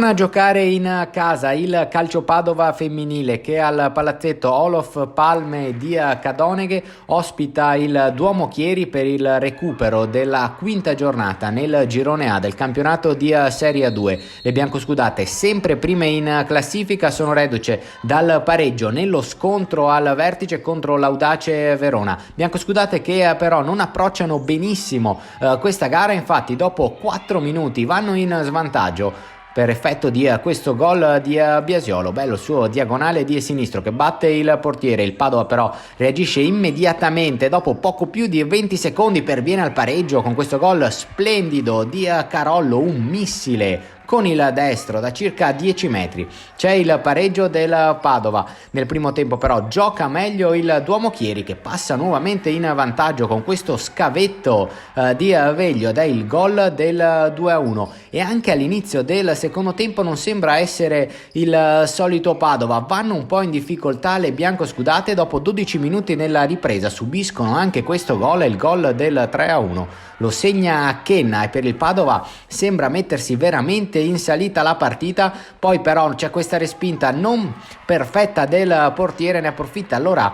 Torna a giocare in casa il Calcio Padova femminile che al palazzetto Olof Palme di Cadoneghe ospita il Duomo Chieri per il recupero della quinta giornata nel girone A del campionato di Serie 2. Le biancoscudate, sempre prime in classifica, sono reduce dal pareggio nello scontro al vertice contro l'Audace Verona. Biancoscudate che però non approcciano benissimo questa gara, infatti dopo 4 minuti vanno in svantaggio per effetto di questo gol di Biasiolo. Bello il suo diagonale di sinistro che batte il portiere. Il Padova però reagisce immediatamente dopo poco più di 20 secondi, perviene al pareggio con questo gol splendido di Carollo, un missile con il destro da circa 10 metri. C'è il pareggio del Padova. Nel primo tempo però gioca meglio il Duomo Chieri che passa nuovamente in vantaggio con questo scavetto di Veglio ed è il gol del 2-1. E anche all'inizio del secondo tempo non sembra essere il solito Padova. Vanno un po' in difficoltà le biancoscudate, dopo 12 minuti nella ripresa subiscono anche questo gol, il gol del 3-1. Lo segna Kenna e per il Padova sembra mettersi veramente in salita la partita. Poi però c'è questa respinta non perfetta del portiere, ne approfitta allora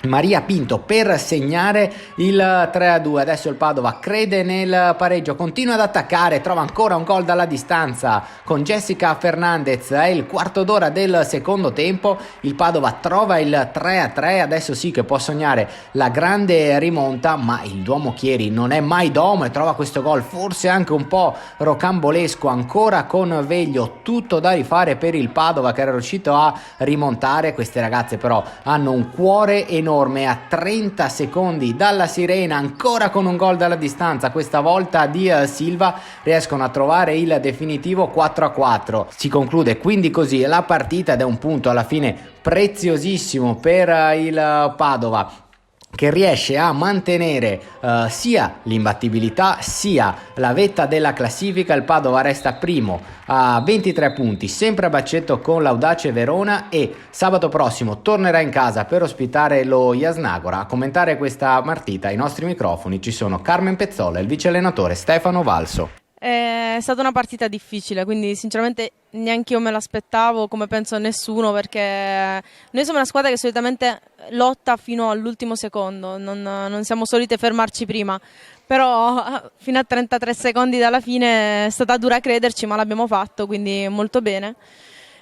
Maria Pinto per segnare il 3-2. Adesso il Padova crede nel pareggio, continua ad attaccare, trova ancora un gol dalla distanza con Jessica Fernandez. È il quarto d'ora del secondo tempo, il Padova trova il 3-3, adesso sì che può sognare la grande rimonta, ma il Duomo Chieri non è mai domo e trova questo gol forse anche un po' rocambolesco, ancora con Veglio. Tutto da rifare per il Padova che era riuscito a rimontare. Queste ragazze però hanno un cuore enorme. A 30 secondi dalla sirena, ancora con un gol dalla distanza, questa volta di Silva, riescono a trovare il definitivo 4-4. Si conclude quindi così la partita ed è un punto alla fine preziosissimo per il Padova, che riesce a mantenere sia l'imbattibilità sia la vetta della classifica. Il Padova resta primo a 23 punti, sempre a braccetto con l'Audace Verona, e sabato prossimo tornerà in casa per ospitare lo Jasnagora. A commentare questa partita ai nostri microfoni ci sono Carmen Pezzola e il vice allenatore Stefano Valso. È stata una partita difficile, quindi sinceramente neanche io me l'aspettavo, come penso nessuno, perché noi siamo una squadra che solitamente lotta fino all'ultimo secondo, non siamo solite fermarci prima, però fino a 33 secondi dalla fine è stata dura crederci, ma l'abbiamo fatto, quindi molto bene.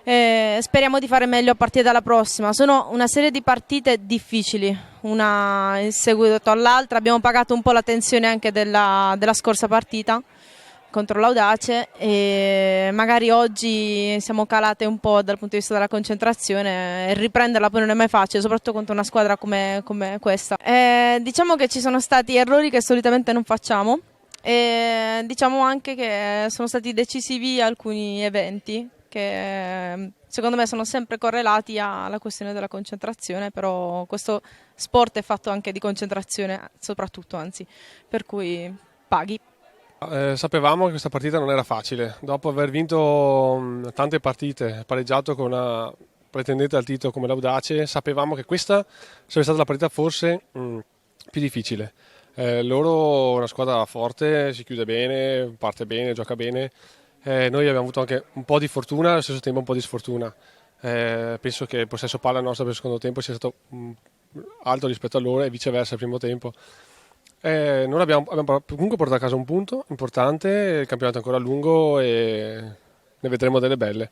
Speriamo di fare meglio a partire dalla prossima. Sono una serie di partite difficili, una in seguito all'altra. Abbiamo pagato un po' la tensione anche della scorsa partita contro l'Audace e magari oggi siamo calate un po' dal punto di vista della concentrazione, e riprenderla poi non è mai facile, soprattutto contro una squadra come questa. Diciamo che ci sono stati errori che solitamente non facciamo, e diciamo anche che sono stati decisivi alcuni eventi che secondo me sono sempre correlati alla questione della concentrazione, però questo sport è fatto anche di concentrazione soprattutto, anzi, per cui paghi. Sapevamo che questa partita non era facile. Dopo aver vinto tante partite, pareggiato con una pretendente al titolo come l'Audace, sapevamo che questa sarebbe stata la partita forse più difficile. Loro, una squadra forte, si chiude bene, parte bene, gioca bene. Noi abbiamo avuto anche un po' di fortuna e allo stesso tempo un po' di sfortuna. Penso che il possesso palla nostro per il secondo tempo sia stato alto rispetto a loro e viceversa il primo tempo. Non abbiamo comunque portato a casa un punto importante, il campionato è ancora lungo e ne vedremo delle belle.